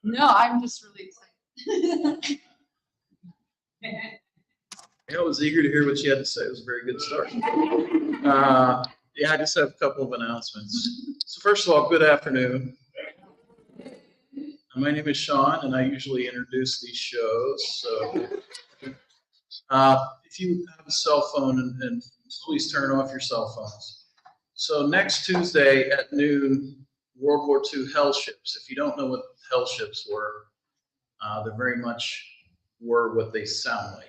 No, I'm just really excited. I was eager to hear what you had to say. It was a very good start. Yeah, I just have a couple of announcements. So first of all, good afternoon. My name is Sean, and I usually introduce these shows. So if you have a cell phone, and please turn off your cell phones. So next Tuesday at noon, World War II hell ships. If you don't know what hell ships were, they very much were what they sound like.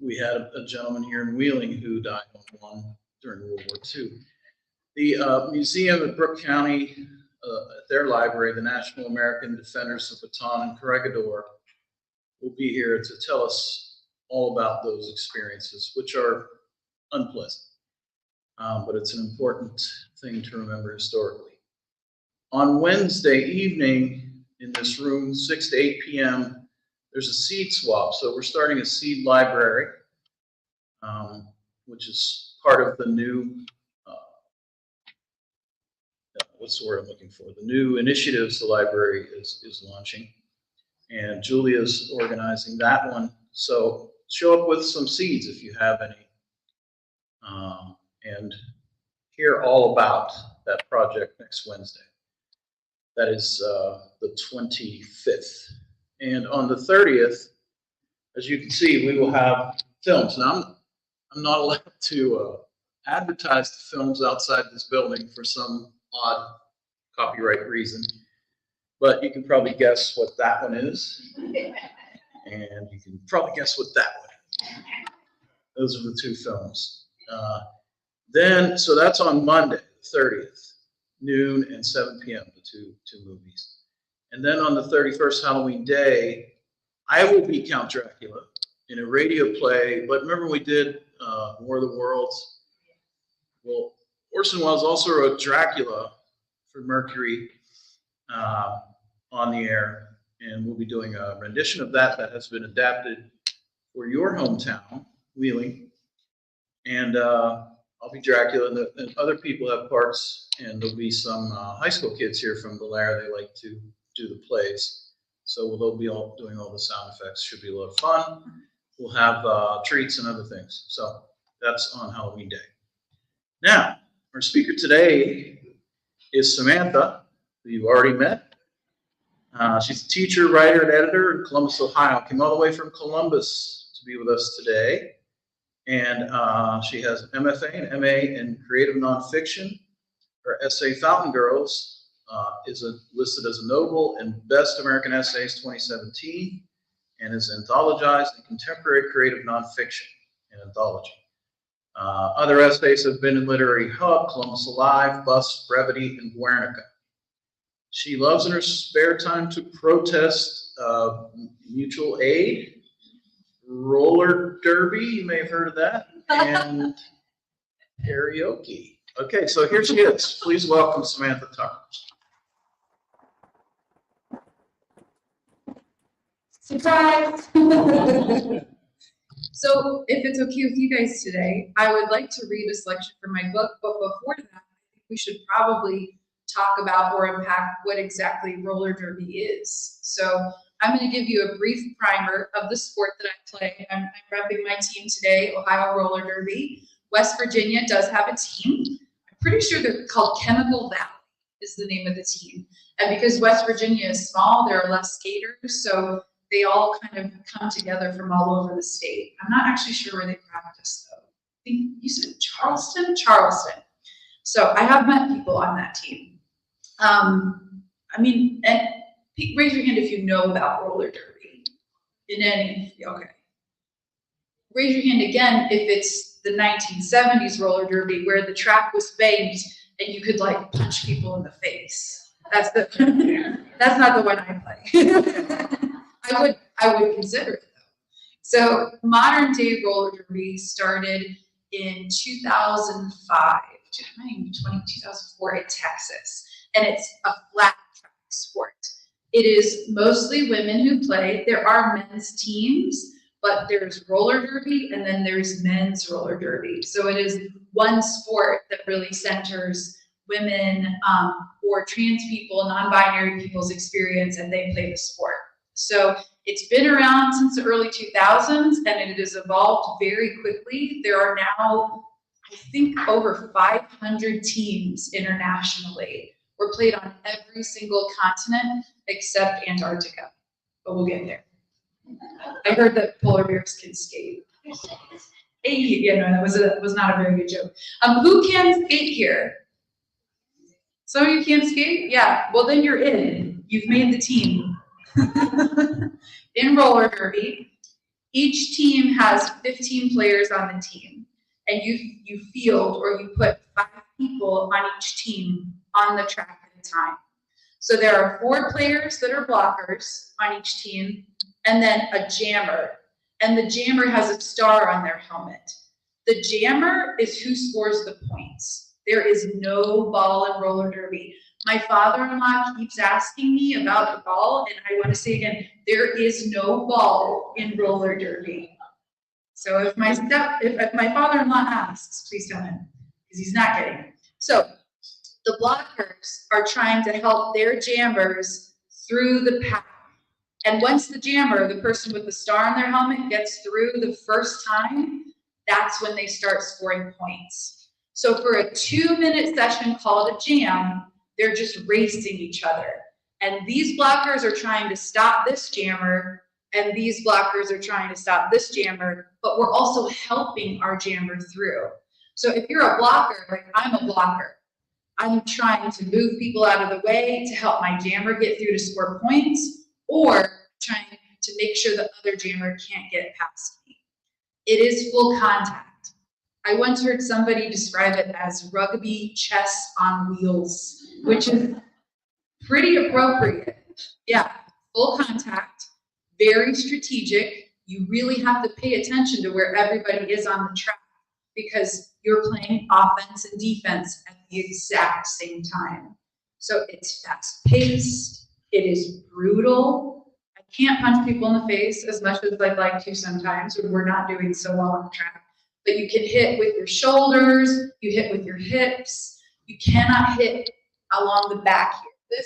We had a gentleman here in Wheeling who died on one during World War II. The museum at Brooke County, at their library, the National American Defenders of Bataan and Corregidor, will be here to tell us all about those experiences, which are unpleasant. But it's an important thing to remember historically. On Wednesday evening in this room, 6 to 8 p.m., there's a seed swap. So we're starting a seed library, which is part of the new, what's the word I'm looking for? The new initiatives the library is launching. And Julia's organizing that one. So show up with some seeds if you have any. And hear all about that project next Wednesday. That is the 25th. And on the 30th, as you can see, we will have films. Now, I'm not allowed to advertise the films outside this building for some odd copyright reason. But you can probably guess what that one is. And you can probably guess what that one is. Those are the two films. So that's on Monday, the 30th, noon and 7 p.m., the two movies. And then on the 31st, Halloween Day, I will be Count Dracula in a radio play. But remember we did War of the Worlds? Well, Orson Welles also wrote Dracula for Mercury on the air. And we'll be doing a rendition of that has been adapted for your hometown, Wheeling. And I'll be Dracula, and other people have parts, and there'll be some high school kids here from Belair. They like to do the plays. So they'll be all doing all the sound effects. Should be a lot of fun. We'll have treats and other things. So that's on Halloween Day. Now, our speaker today is Samantha, who you've already met. She's a teacher, writer, and editor in Columbus, Ohio. Came all the way from Columbus to be with us today. And she has an MFA and MA in creative nonfiction. Her essay, Fountain Girls, is listed as a Nobel and Best American Essays 2017, and is anthologized in Contemporary Creative Nonfiction, an anthology. Other essays have been in Literary Hub, Columbus Alive, Bust, Brevity, and Guernica. She loves in her spare time to protest mutual aid, roller derby, you may have heard of that, and karaoke. Okay, so here she is. Please welcome Samantha Tucker. Surprise! So, if it's okay with you guys today, I would like to read a selection from my book, but before that, I think we should probably talk about or unpack what exactly roller derby is. So, I'm going to give you a brief primer of the sport that I play. I'm repping my team today, Ohio Roller Derby. West Virginia does have a team. I'm pretty sure they're called Chemical Valley is the name of the team. And because West Virginia is small, there are less skaters, so they all kind of come together from all over the state. I'm not actually sure where they practice, though. I think you said Charleston? Charleston. So I have met people on that team. And raise your hand if you know about roller derby. Okay. Raise your hand again if it's the 1970s roller derby where the track was banked and you could like punch people in the face. That's not the one I play. I would consider it though. So modern day roller derby started in 2005, 2004 in Texas, and it's a flat track sport. It is mostly women who play. There are men's teams, but there's roller derby and then there's men's roller derby. So it is one sport that really centers women, or trans people, non-binary people's experience, and they play the sport. So it's been around since the early 2000s, and it has evolved very quickly. There are now, I think, over 500 teams internationally. We're played on every single continent except Antarctica, but we'll get there. I heard that polar bears can skate. Hey, yeah, no, that was not a very good joke. Who can skate here? Some of you can't skate? Yeah, well then you're in. You've made the team. In roller derby, each team has 15 players on the team, and you field or you put 5 people on each team on the track at a time. So there are 4 players that are blockers on each team, and then a jammer. And the jammer has a star on their helmet. The jammer is who scores the points. There is no ball in roller derby. My father-in-law keeps asking me about the ball, and I want to say again, there is no ball in roller derby. So if my father-in-law asks, please tell him, because he's not getting it. So the blockers are trying to help their jammers through the path. And once the jammer, the person with the star on their helmet, gets through the first time, that's when they start scoring points. So for a 2-minute session called a jam, they're just racing each other. And these blockers are trying to stop this jammer, and these blockers are trying to stop this jammer, but we're also helping our jammer through. So if you're a blocker, like I'm a blocker, I'm trying to move people out of the way to help my jammer get through to score points, or trying to make sure the other jammer can't get past me. It is full contact. I once heard somebody describe it as rugby chess on wheels, which is pretty appropriate. Yeah, full contact, very strategic. You really have to pay attention to where everybody is on the track because you're playing offense and defense at the exact same time. So it's fast-paced. It is brutal. I can't punch people in the face as much as I'd like to sometimes when we're not doing so well on the track. But you can hit with your shoulders, you hit with your hips. You cannot hit along the back here.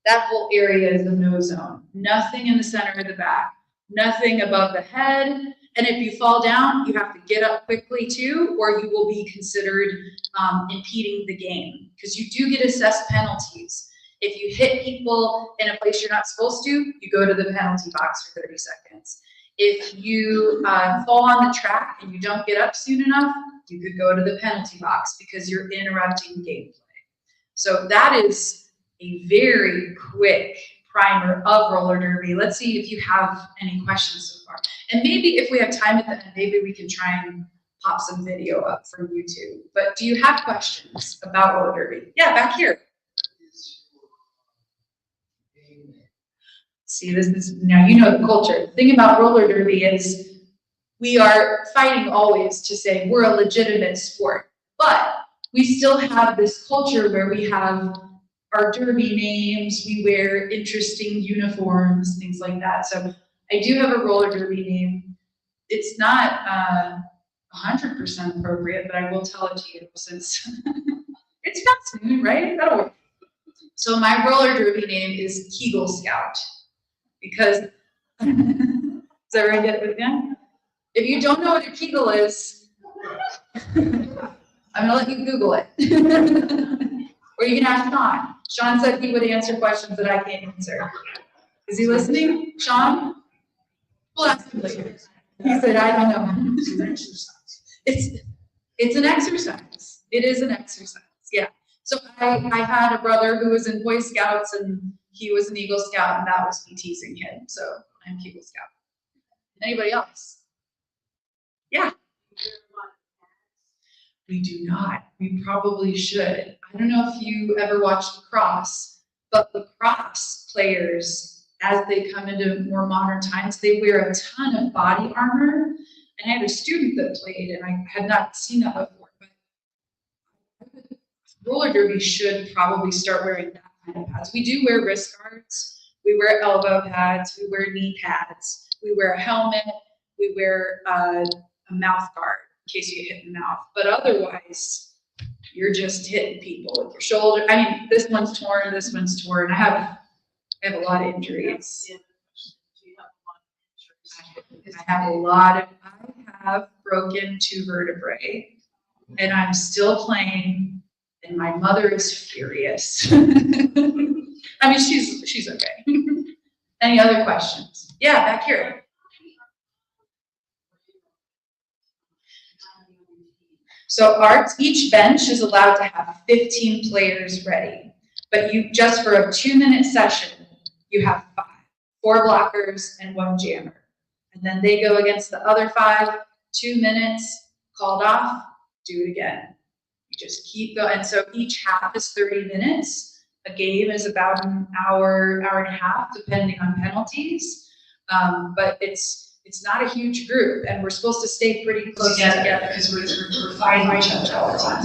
That whole area is a no zone. Nothing in the center of the back, nothing above the head. And if you fall down, you have to get up quickly too, or you will be considered impeding the game, because you do get assessed penalties. If you hit people in a place you're not supposed to, you go to the penalty box for 30 seconds. If you fall on the track and you don't get up soon enough, you could go to the penalty box because you're interrupting gameplay. So that is a very quick primer of roller derby. Let's see if you have any questions so far. And maybe if we have time at the end, maybe we can try and pop some video up from YouTube. But do you have questions about roller derby? Yeah, back here. See, this is, now you know the culture. The thing about roller derby is we are fighting always to say we're a legitimate sport, but we still have this culture where we have our derby names, we wear interesting uniforms, things like that. So I do have a roller derby name. It's not 100% appropriate, but I will tell it to you since it's not soon, right? That'll work. So my roller derby name is Kegel Scout. Because, does everyone get it again? If you don't know what a Kegel is, I'm gonna let you Google it. Or you can ask Sean. Sean said he would answer questions that I can't answer. Is he listening? Sean? We'll ask him later. He said, I don't know. It's an exercise. It's an exercise. It is an exercise, yeah. So I had a brother who was in Boy Scouts and he was an Eagle Scout, and that was me teasing him. So I'm Eagle Scout. Anybody else? Yeah. We do not. We probably should. I don't know if you ever watched lacrosse, but lacrosse players, as they come into more modern times, they wear a ton of body armor. And I had a student that played, and I had not seen that before. But roller derby should probably start wearing that kind of pads. We do wear wrist guards. We wear elbow pads. We wear knee pads. We wear a helmet. We wear a mouth guard in case you get hit in the mouth. But otherwise, you're just hitting people with your shoulder. I mean, this one's torn, this one's torn. I have a lot of injuries. I have broken 2 vertebrae, and I'm still playing, and my mother is furious. I mean, she's okay. Any other questions? Yeah, back here. So each bench is allowed to have 15 players ready, but just for a 2-minute session, you have 5, 4 blockers and 1 jammer. And then they go against the other 5, 2 minutes, called off, do it again. You just keep going. And so each half is 30 minutes. A game is about an hour, hour and a half, depending on penalties. But it's not a huge group, and we're supposed to stay pretty close together because we're fighting each other all the time.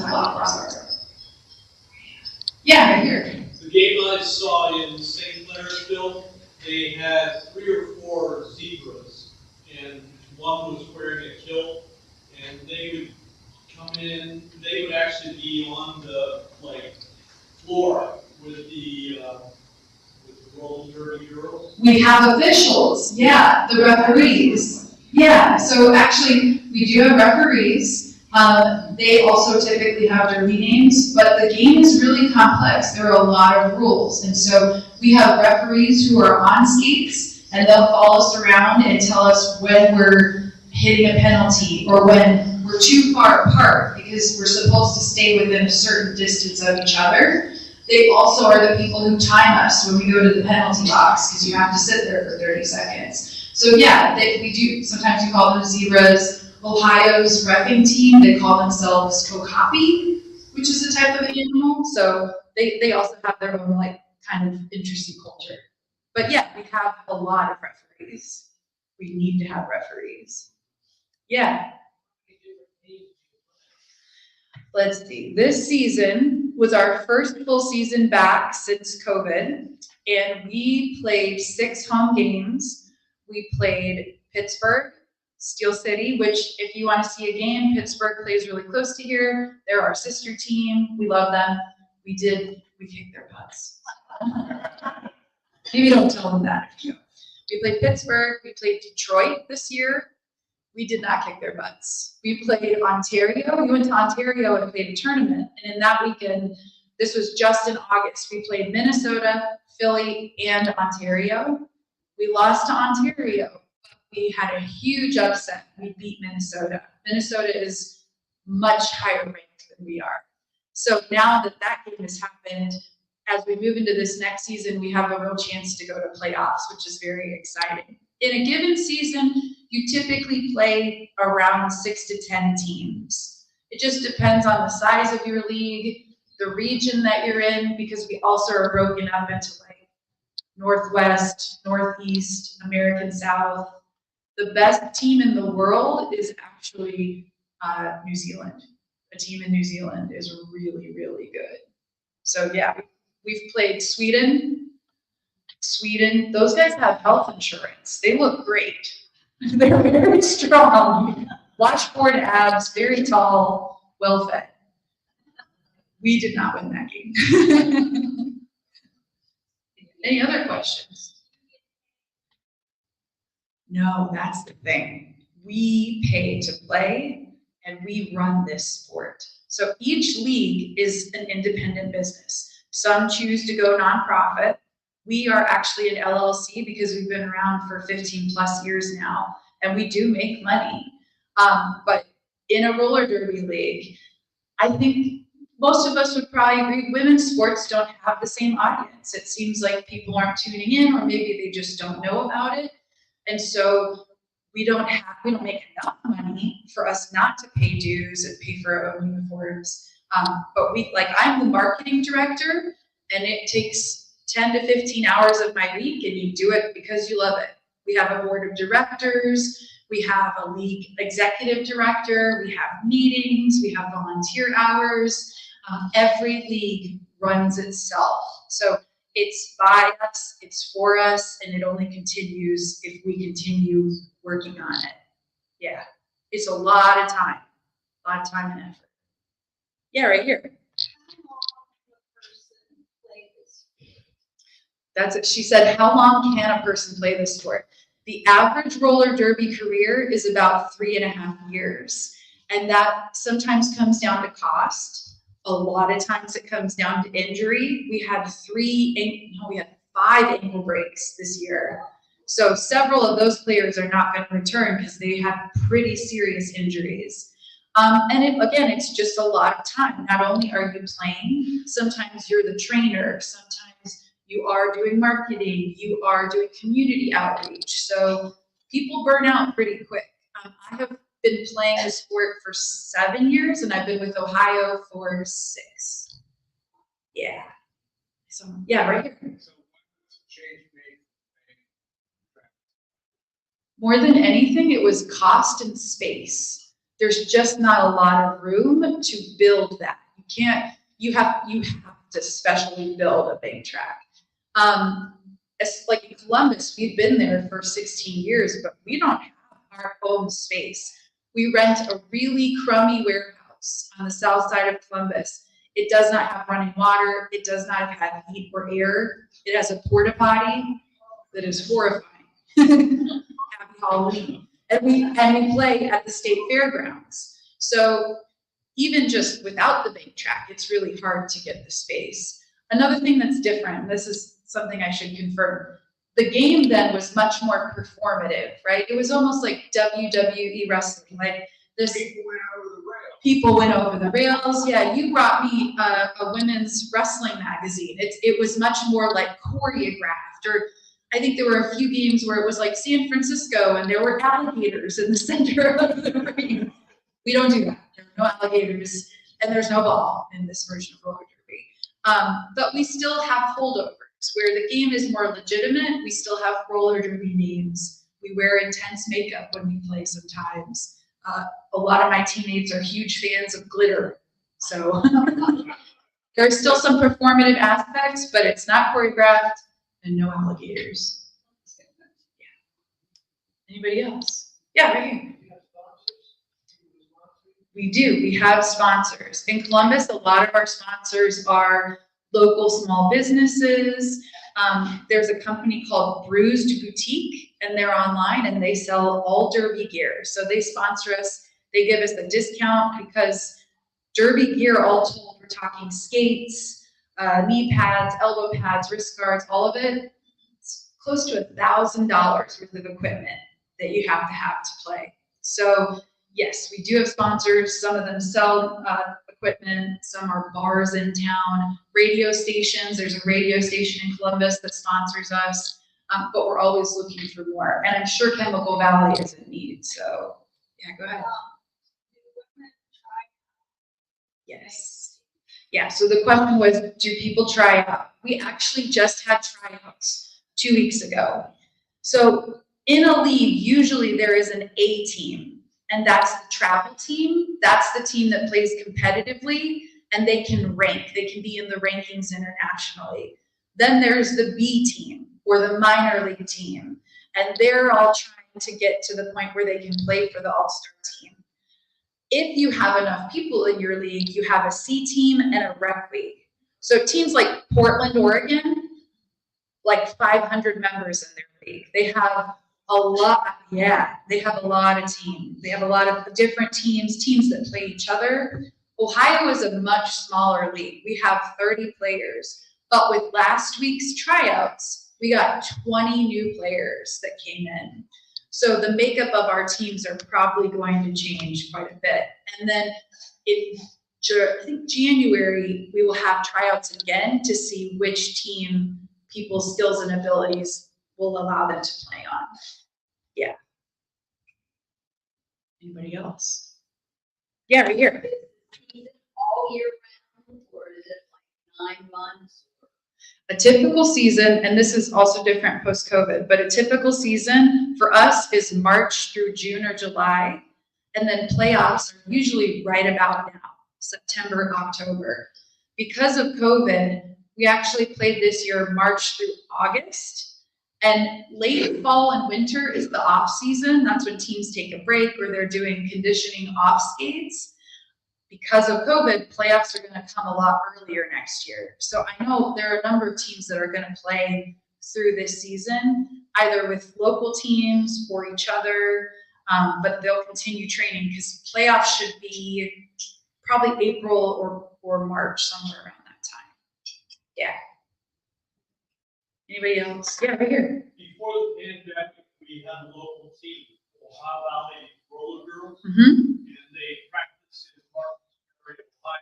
Yeah, right here. The game I saw in St. Clairsville, they had 3 or 4 zebras, and one was wearing a kilt, and they would come in. They would actually be on the floor with the roller derby girls. We have officials, yeah, the referees. Yeah, so actually we do have referees. They also typically have derby names, but the game is really complex. There are a lot of rules, and so we have referees who are on skates, and they'll follow us around and tell us when we're hitting a penalty or when we're too far apart because we're supposed to stay within a certain distance of each other. They also are the people who time us when we go to the penalty box because you have to sit there for 30 seconds. So yeah, we do, sometimes we call them zebras. Ohio's reffing team, they call themselves Kokapi, which is a type of animal. So they also have their own kind of interesting culture. But yeah, we have a lot of referees. We need to have referees. Yeah. Let's see, this season was our first full season back since COVID, and we played 6 home games. We played Pittsburgh, Steel City, which if you want to see a game, Pittsburgh plays really close to here. They're our sister team. We love them. We kicked their butts. Maybe don't tell them that. We played Pittsburgh. We played Detroit this year. We did not kick their butts. We played Ontario. We went to Ontario and played a tournament. And in that weekend, this was just in August, we played Minnesota, Philly, and Ontario. We lost to Ontario. We had a huge upset. We beat Minnesota. Minnesota is much higher ranked than we are. So now that game has happened, as we move into this next season, we have a real chance to go to playoffs, which is very exciting. In a given season, you typically play around 6 to 10 teams. It just depends on the size of your league, the region that you're in, because we also are broken up into Northwest, Northeast, American South. The best team in the world is actually New Zealand. A team in New Zealand is really, really good. So yeah, we've played Sweden, those guys have health insurance. They look great. They're very strong. Washboard abs, very tall, well fed. We did not win that game. Any other questions? No, that's the thing. We pay to play and we run this sport. So each league is an independent business. Some choose to go nonprofit. We are actually an LLC because we've been around for 15 plus years now, and we do make money. But in a roller derby league, I think most of us would probably agree women's sports don't have the same audience. It seems like people aren't tuning in, or maybe they just don't know about it. And so we don't make enough money for us not to pay dues and pay for our own uniforms. But I'm the marketing director, and it takes 10 to 15 hours of my week, and you do it because you love it. We have a board of directors, we have a league executive director, we have meetings, we have volunteer hours. Every league runs itself. So it's by us, it's for us, and it only continues if we continue working on it. Yeah, it's a lot of time and effort. Yeah, right here. That's it. She said, how long can a person play this sport? The average roller derby career is about 3.5 years. And that sometimes comes down to cost. A lot of times it comes down to injury. We had 5 ankle breaks this year. So several of those players are not going to return because they have pretty serious injuries. And again, it's just a lot of time. Not only are you playing, sometimes you're the trainer, sometimes you are doing marketing, you are doing community outreach. So people burn out pretty quick. I have been playing the sport for 7 years, and I've been with Ohio for 6. Yeah. So yeah, right here. More than anything, it was cost and space. There's just not a lot of room to build that. You have to specially build a big track. It's like in Columbus, we've been there for 16 years, but we don't have our own space. We rent a really crummy warehouse on the south side of Columbus. It does not have running water. It does not have heat or air. It has a porta potty that is horrifying. Happy Halloween. And we play at the state fairgrounds. So even just without the big track, it's really hard to get the space. Another thing that's different, this is something I should confirm, the game then was much more performative, right? It was almost like WWE wrestling, like this. People went over the rails. Yeah, you brought me a women's wrestling magazine. It was much more like choreographed, or I think there were a few games where it was like San Francisco and there were alligators in the center of the ring. We don't do that. There are no alligators and there's no ball in this version of roller derby. But we still have holdovers where the game is more legitimate. We still have roller derby names. We wear intense makeup when we play sometimes. A lot of my teammates are huge fans of glitter. So there's still some performative aspects, but it's not choreographed and no alligators. Yeah. Anybody else? Yeah, right here. We do. We have sponsors. In Columbus, a lot of our sponsors are local small businesses. There's a company called Bruised Boutique, and they're online, and they sell all derby gear. So they sponsor us. They give us a discount because derby gear, all told, we're talking skates, knee pads, elbow pads, wrist guards, all of it. It's close to $1,000 worth of equipment that you have to play. So yes, we do have sponsors. Some of them sell equipment. Some are bars in town, radio stations. There's a radio station in Columbus that sponsors us, but we're always looking for more. And I'm sure Chemical Valley is in need. So yeah, go ahead. Yes. Yeah, so the question was, do people try out? We actually just had tryouts 2 weeks ago. So in a league, usually there is an A team, and that's the travel team. That's the team that plays competitively, and they can rank. They can be in the rankings internationally. Then there's the B team, or the minor league team, and they're all trying to get to the point where they can play for the all-star team. If you have enough people in your league, you have a C team and a rec league. So teams like Portland, Oregon, like 500 members in their league. They have a lot, yeah, they have a lot of teams. They have a lot of different teams that play each other. Ohio is a much smaller league. We have 30 players, but with last week's tryouts, we got 20 new players that came in. So the makeup of our teams are probably going to change quite a bit. And then in, I think, January, we will have tryouts again to see which team people's skills and abilities will allow them to play on. Yeah. Anybody else? Yeah, right here. All year round, or is it like 9 months? A typical season, and this is also different post-COVID, but a typical season for us is March through June or July, and then playoffs are usually right about now, September, October. Because of COVID, we actually played this year March through August, and late fall and winter is the off season. That's when teams take a break or they're doing conditioning off skates. because of COVID, playoffs are going to come a lot earlier next year. So I know there are a number of teams that are going to play through this season, either with local teams or each other, but they'll continue training because playoffs should be probably April or March, somewhere around that time. Yeah. Anybody else? Yeah, right here. Before the pandemic, we had a local team, Ohio Valley Roller Girls, Mm-hmm. and they practiced in Martinsburg, Ohio,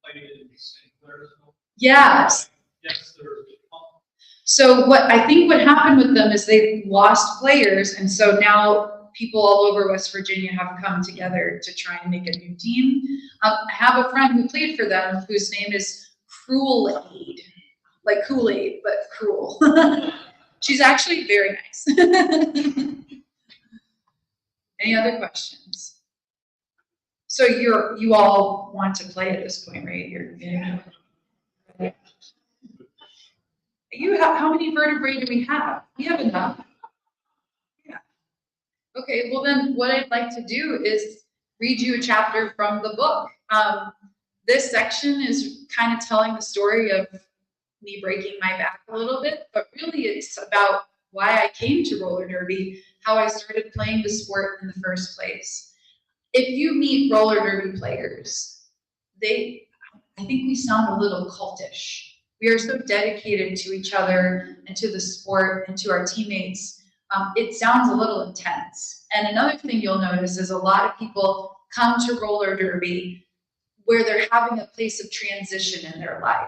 played in St. Clairsville. Yes. Yes, sir. So what happened with them is they lost players, and so now people all over West Virginia have come together to try and make a new team. I have a friend who played for them whose name is Cruel Aid, like Kool-Aid, but cruel. She's actually very nice. Any other questions? So you all want to play at this point, right? How many vertebrae do we have? We have enough. Yeah. Okay, well then what I'd like to do is read you a chapter from the book. This section is kind of telling the story of me breaking my back a little bit, but really it's about why I came to roller derby, how I started playing the sport in the first place. If you meet roller derby players, I think we sound a little cultish. We are so dedicated to each other and to the sport and to our teammates. It sounds a little intense. And another thing you'll notice is a lot of people come to roller derby where they're having a place of transition in their life.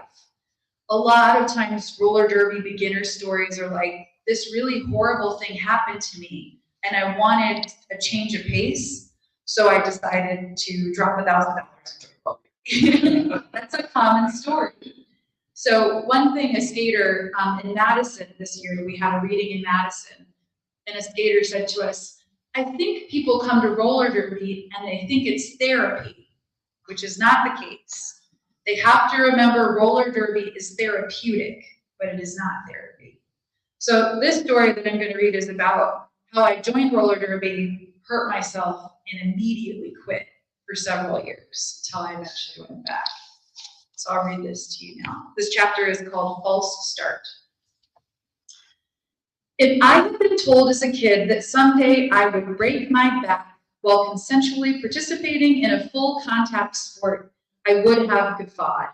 A lot of times roller derby beginner stories are like, this really horrible thing happened to me and I wanted a change of pace, so I decided to drop $1,000 into roller. That's a common story. So one thing, a skater in Madison this year, we had a reading in Madison, and a skater said to us, I think people come to roller derby and they think it's therapy, which is not the case. They have to remember roller derby is therapeutic, but it is not therapy. So this story that I'm going to read is about how I joined roller derby, hurt myself, and immediately quit for several years until I eventually went back. So I'll read this to you now. This chapter is called False Start. If I had been told as a kid that someday I would break my back while consensually participating in a full contact sport, I would have guffawed.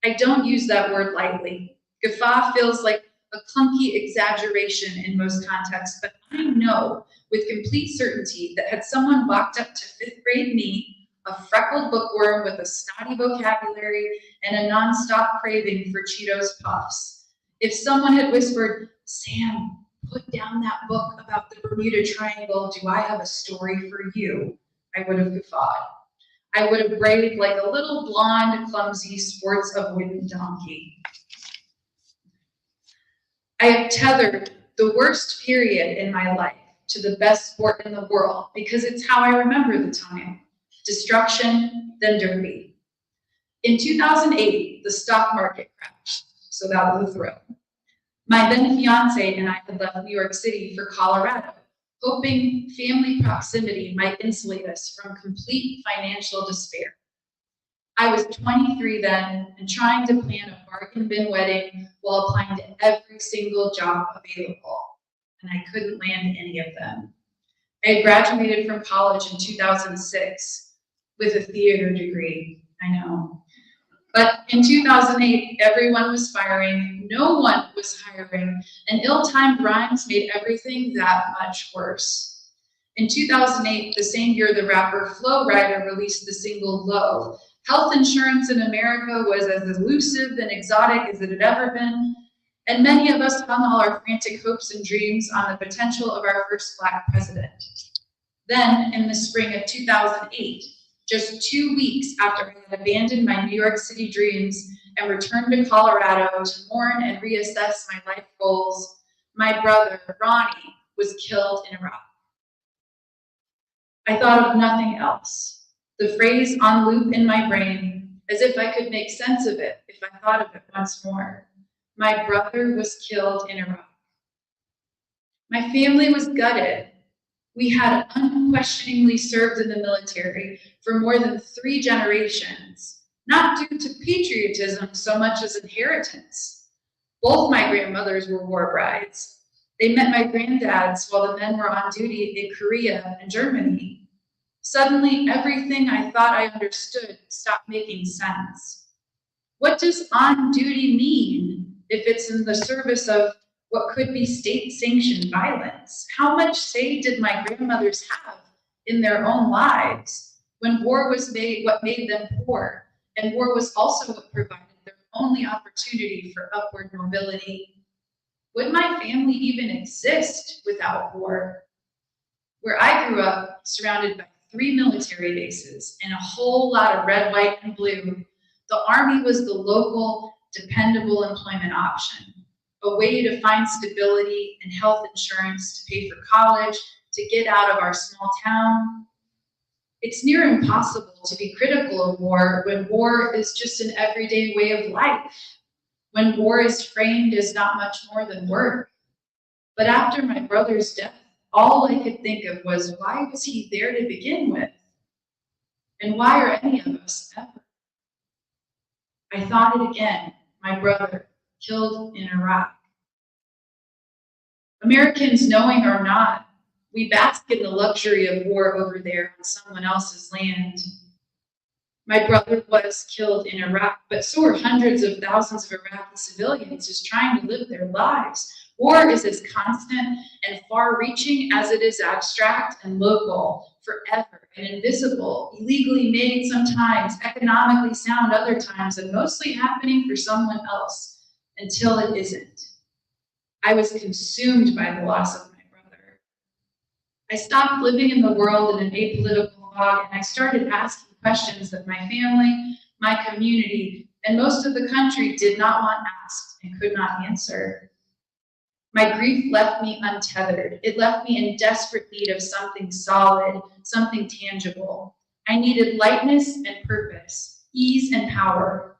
I don't use that word lightly. Guffaw feels like a clunky exaggeration in most contexts, but I know with complete certainty that had someone walked up to 5th grade me, a freckled bookworm with a snotty vocabulary and a nonstop craving for Cheetos Puffs, if someone had whispered, Sam, put down that book about the Bermuda Triangle, do I have a story for you? I would have guffawed. I would have brayed like a little blonde, clumsy, sports-avoidant donkey. I have tethered the worst period in my life to the best sport in the world because it's how I remember the time. Destruction, then derby. In 2008, the stock market crashed, so that was a thrill. My then fiance and I had left New York City for Colorado, hoping family proximity might insulate us from complete financial despair. I was 23 then and trying to plan a bargain bin wedding while applying to every single job available, and I couldn't land any of them. I had graduated from college in 2006 with a theater degree, I know. But in 2008, everyone was firing, no one was hiring, and ill-timed rhymes made everything that much worse. In 2008, the same year the rapper Flo Rida released the single Low, health insurance in America was as elusive and exotic as it had ever been, and many of us hung all our frantic hopes and dreams on the potential of our first Black president. Then, in the spring of 2008, just 2 weeks after I had abandoned my New York City dreams and returned to Colorado to mourn and reassess my life goals, my brother, Ronnie, was killed in Iraq. I thought of nothing else. The phrase on loop in my brain, as if I could make sense of it if I thought of it once more. My brother was killed in Iraq. My family was gutted. We had unquestioningly served in the military for more than 3 generations, not due to patriotism so much as inheritance. Both my grandmothers were war brides. They met my granddads while the men were on duty in Korea and Germany. Suddenly, everything I thought I understood stopped making sense. What does on duty mean if it's in the service of what could be state-sanctioned violence? How much say did my grandmothers have in their own lives when war was what made them poor, and war was also what provided their only opportunity for upward mobility? Would my family even exist without war? Where I grew up, surrounded by 3 military bases and a whole lot of red, white, and blue, the Army was the local, dependable employment option, a way to find stability and health insurance to pay for college, to get out of our small town. It's near impossible to be critical of war when war is just an everyday way of life, when war is framed as not much more than work. But after my brother's death, all I could think of was, why was he there to begin with? And why are any of us ever? I thought it again, my brother, killed in Iraq. Americans, knowing or not, we bask in the luxury of war over there on someone else's land. My brother was killed in Iraq, but so are hundreds of thousands of Iraqi civilians just trying to live their lives. War is as constant and far-reaching as it is abstract and local, forever and invisible, illegally made sometimes, economically sound other times, and mostly happening for someone else until it isn't. I was consumed by the loss of my brother. I stopped living in the world in an apolitical fog, and I started asking questions that my family, my community, and most of the country did not want asked and could not answer. My grief left me untethered. It left me in desperate need of something solid, something tangible. I needed lightness and purpose, ease and power.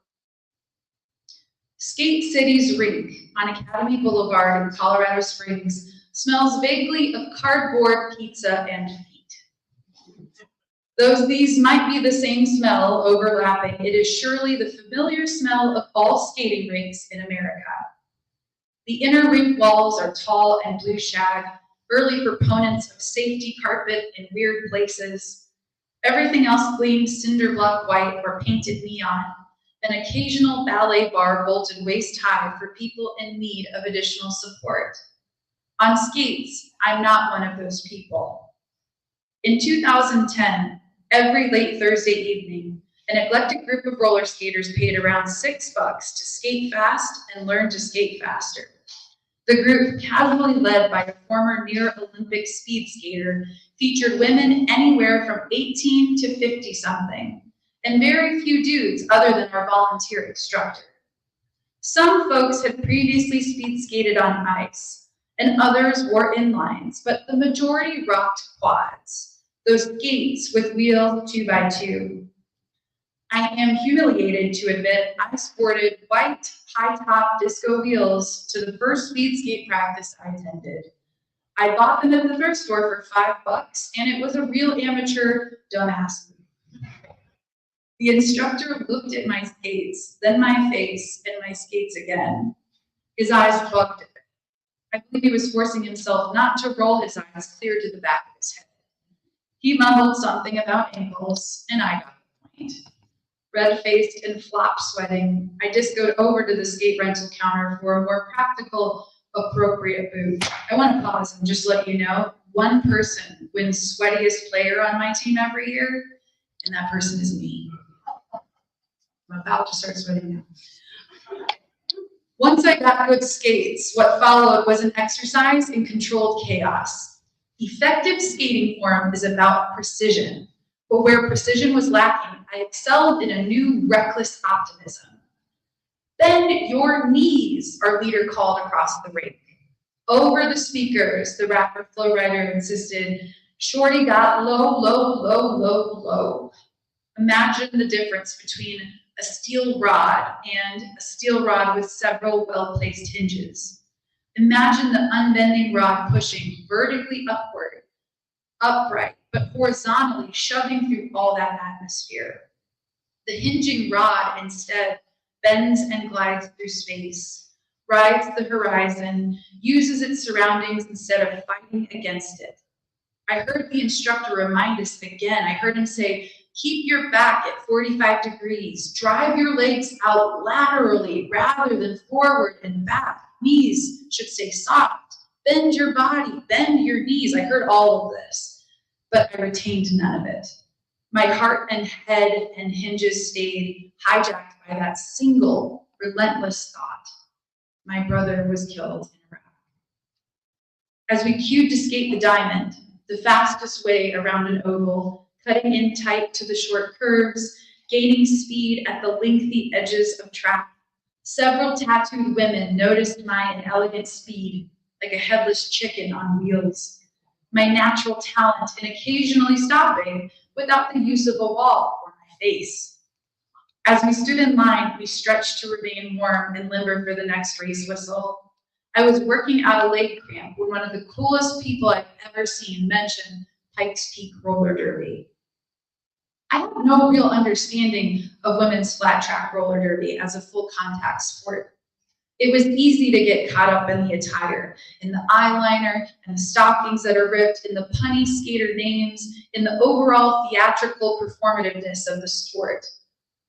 Skate City's rink on Academy Boulevard in Colorado Springs smells vaguely of cardboard, pizza, and feet. Though these might be the same smell overlapping, it is surely the familiar smell of all skating rinks in America. The inner rink walls are tall and blue shag, early proponents of safety carpet in weird places. Everything else gleams cinder block white or painted neon, an occasional ballet bar bolted waist high for people in need of additional support. On skates, I'm not one of those people. In 2010, every late Thursday evening, an eclectic group of roller skaters paid around $6 to skate fast and learn to skate faster. The group, casually led by a former near-Olympic speed skater, featured women anywhere from 18 to 50-something, and very few dudes other than our volunteer instructor. Some folks had previously speed skated on ice, and others wore inlines, but the majority rocked quads, those skates with wheels 2x2. I am humiliated to admit I sported white, high-top disco wheels to the first speed skate practice I attended. I bought them at the thrift store for $5, and it was a real amateur dumbass move. The instructor looked at my skates, then my face, and my skates again. His eyes bugged. I believe he was forcing himself not to roll his eyes clear to the back of his head. He mumbled something about ankles, and I got the point. Red-faced and flop-sweating, I discoed over to the skate rental counter for a more practical, appropriate boot. I want to pause and just let you know, one person wins sweatiest player on my team every year, and that person is me. I'm about to start sweating now. Once I got good skates, what followed was an exercise in controlled chaos. Effective skating form is about precision, but where precision was lacking, I excelled in a new reckless optimism. Bend your knees, our leader called across the rink. Over the speakers, the rapper Flowrider insisted, Shorty got low, low, low, low, low. Imagine the difference between a steel rod and a steel rod with several well-placed hinges. Imagine the unbending rod pushing vertically upward, upright, but horizontally shoving through all that atmosphere. The hinging rod instead bends and glides through space, rides the horizon, uses its surroundings instead of fighting against it. I heard the instructor remind us again. I heard him say, keep your back at 45 degrees. Drive your legs out laterally rather than forward and back. Knees should stay soft. Bend your body, bend your knees. I heard all of this, but I retained none of it. My heart and head and hinges stayed hijacked by that single relentless thought. My brother was killed in Iraq. As we queued to skate the diamond, the fastest way around an oval, cutting in tight to the short curves, gaining speed at the lengthy edges of track, several tattooed women noticed my inelegant speed, like a headless chicken on wheels, my natural talent in occasionally stopping without the use of a wall or my face. As we stood in line, we stretched to remain warm and limber for the next race whistle. I was working out a leg cramp when one of the coolest people I've ever seen mentioned Pikes Peak roller derby. I have no real understanding of women's flat track roller derby as a full contact sport. It was easy to get caught up in the attire, in the eyeliner and the stockings that are ripped, in the punny skater names, in the overall theatrical performativeness of the sport.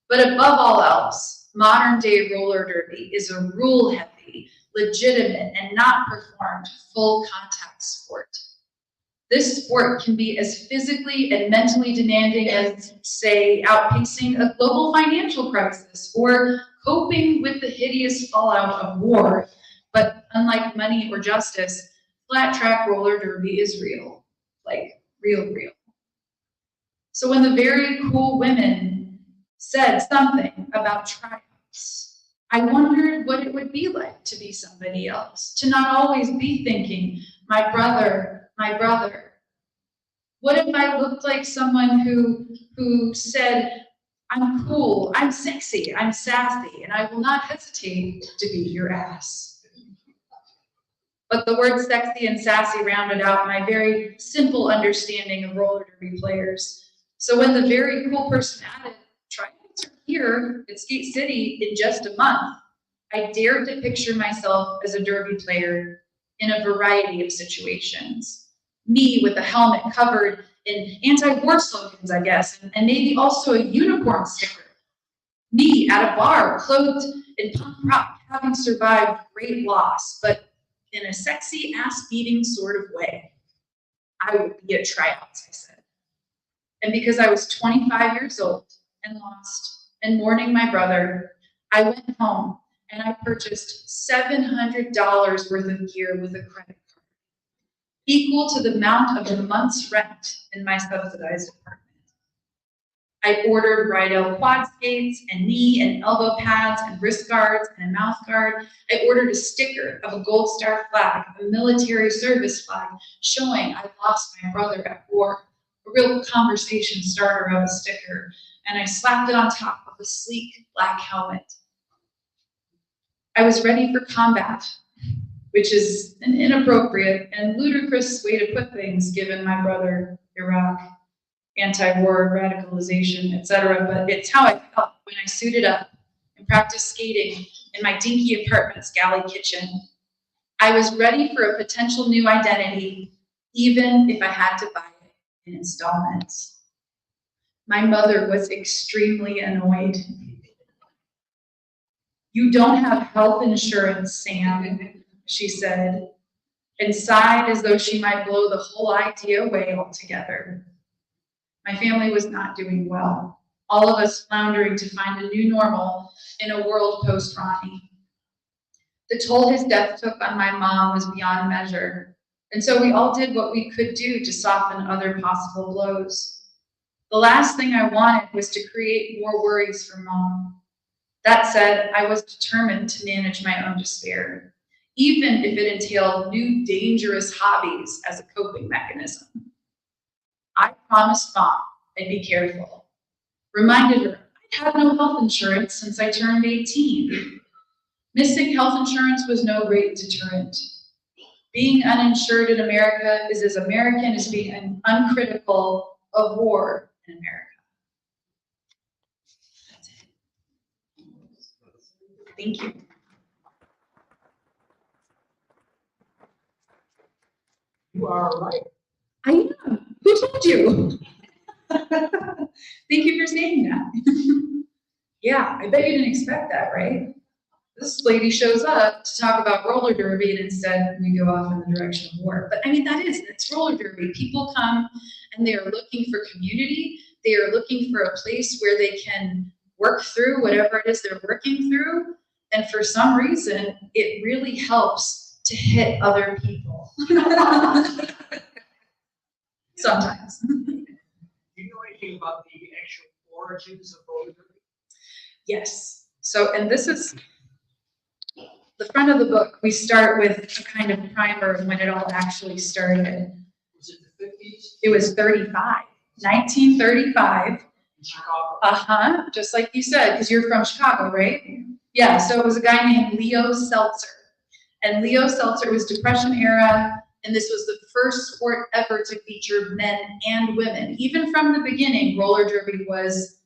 But above all else, modern day roller derby is a rule-heavy, legitimate, and not performed full contact sport. This sport can be as physically and mentally demanding as, say, outpacing a global financial crisis or coping with the hideous fallout of war. But unlike money or justice, flat track roller derby is real, like real. So when the very cool women said something about tryouts, I wondered what it would be like to be somebody else, to not always be thinking, my brother, my brother. What if I looked like someone who said, I'm cool, I'm sexy, I'm sassy, and I will not hesitate to beat your ass. But the words sexy and sassy rounded out my very simple understanding of roller derby players. So when the very cool person added, tryouts are here at Skate City in just a month, I dared to picture myself as a derby player in a variety of situations. Me with a helmet covered in anti-war slogans, I guess, and maybe also a unicorn sticker. Me at a bar, clothed in punk rock, having survived great loss, but in a sexy ass-beating sort of way. I would be at tryouts, I said. And because I was 25 years old and lost and mourning my brother, I went home and I purchased $700 worth of gear with a credit card, equal to the amount of a month's rent in my subsidized apartment. I ordered Rydell quad skates and knee and elbow pads and wrist guards and a mouth guard. I ordered a sticker of a Gold Star flag, a military service flag, showing I lost my brother at war, a real conversation starter of a sticker, and I slapped it on top of a sleek black helmet. I was ready for combat, which is an inappropriate and ludicrous way to put things given my brother, Iraq, anti-war, radicalization, etc. But it's how I felt when I suited up and practiced skating in my dinky apartment's galley kitchen. I was ready for a potential new identity, even if I had to buy it in installments. My mother was extremely annoyed. You don't have health insurance, Sam, she said, and sighed as though she might blow the whole idea away altogether. My family was not doing well, all of us floundering to find a new normal in a world post-Ronnie. The toll his death took on my mom was beyond measure, and so we all did what we could do to soften other possible blows. The last thing I wanted was to create more worries for Mom. That said, I was determined to manage my own despair, even if it entailed new dangerous hobbies as a coping mechanism. I promised Mom I'd be careful. Reminded her I'd had no health insurance since I turned 18. Missing health insurance was no great deterrent. Being uninsured in America is as American as being uncritical of war in America. That's it. Thank you. You are right. I am. Who told you? Thank you for saying that. Yeah, I bet you didn't expect that, right? This lady shows up to talk about roller derby, and instead we go off in the direction of war. But I mean, that's roller derby. People come and they are looking for community. They are looking for a place where they can work through whatever it is they're working through. And for some reason, it really helps to hit other people. Sometimes. Do you know anything about the actual origins of roller derby? Yes. So, and this is the front of the book. We start with a kind of primer of when it all actually started. Was it the 50s? It was 1935. In Chicago. Just like you said, because you're from Chicago, right? Yeah, so it was a guy named Leo Seltzer. And Leo Seltzer was Depression era, and this was the first sport ever to feature men and women. Even from the beginning, roller derby was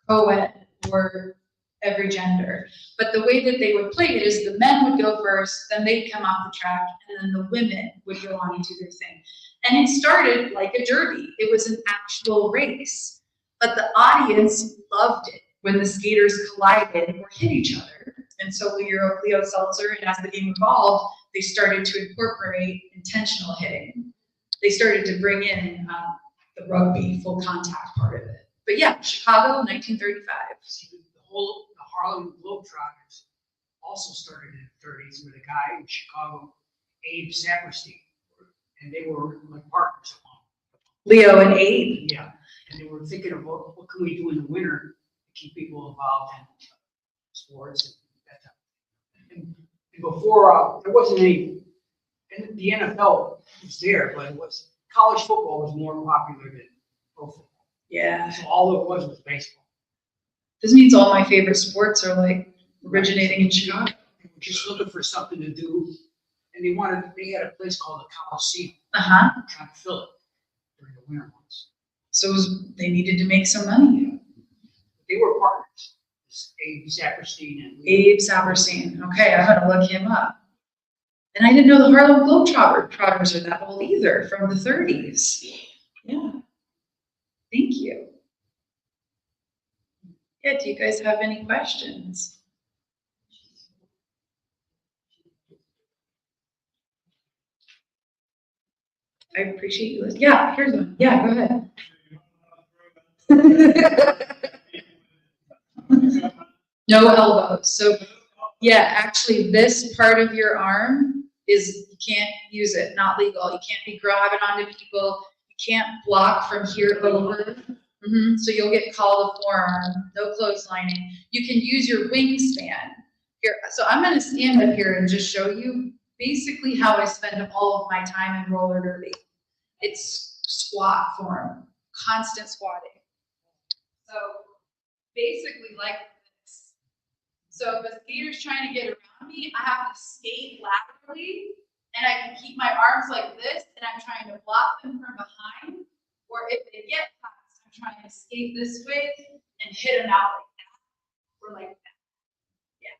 co-ed, or every gender. But the way that they would play it is the men would go first, then they'd come off the track, and then the women would go on and do their thing. And it started like a derby. It was an actual race. But the audience loved it when the skaters collided or hit each other. And so Leo Seltzer, and as the game evolved, they started to incorporate intentional hitting. They started to bring in the rugby full contact part of it. But yeah, Chicago, 1935. See, the Harlem Globetrotters also started in the 30s with a guy in Chicago, Abe Saperstein, and they were like partners at one. Leo and Abe. Yeah, and they were thinking of what can we do in the winter to keep people involved in sports and that type of thing. And before, there wasn't any, and the NFL was there, but college football was more popular than pro football. Yeah. So all it was baseball. This means all my favorite sports are like originating in Chicago. They were just looking for something to do, and they had a place called the Coliseum, trying to fill it during the winter months. So they needed to make some money. They were partners. Abe Saperstein and Abe Saperstein. Okay, I'm gonna look him up. And I didn't know the Harlem Globetrotters are that old either, from the 30s. Yeah. Thank you. Yeah, do you guys have any questions? I appreciate you listening. Yeah, here's one. Yeah, go ahead. No elbows. So yeah, actually this part of your arm you can't use it, not legal. You can't be grabbing onto people. You can't block from here over. So you'll get called a forearm, no clotheslining. You can use your wingspan. Here, so I'm gonna stand up here and just show you basically how I spend all of my time in roller derby. It's squat form, constant squatting. So basically like this. So if a skater's trying to get around me, I have to skate laterally, and I can keep my arms like this, and I'm trying to block them from behind. Or if they get past, I'm trying to skate this way and hit them out like that, or like that. Yeah.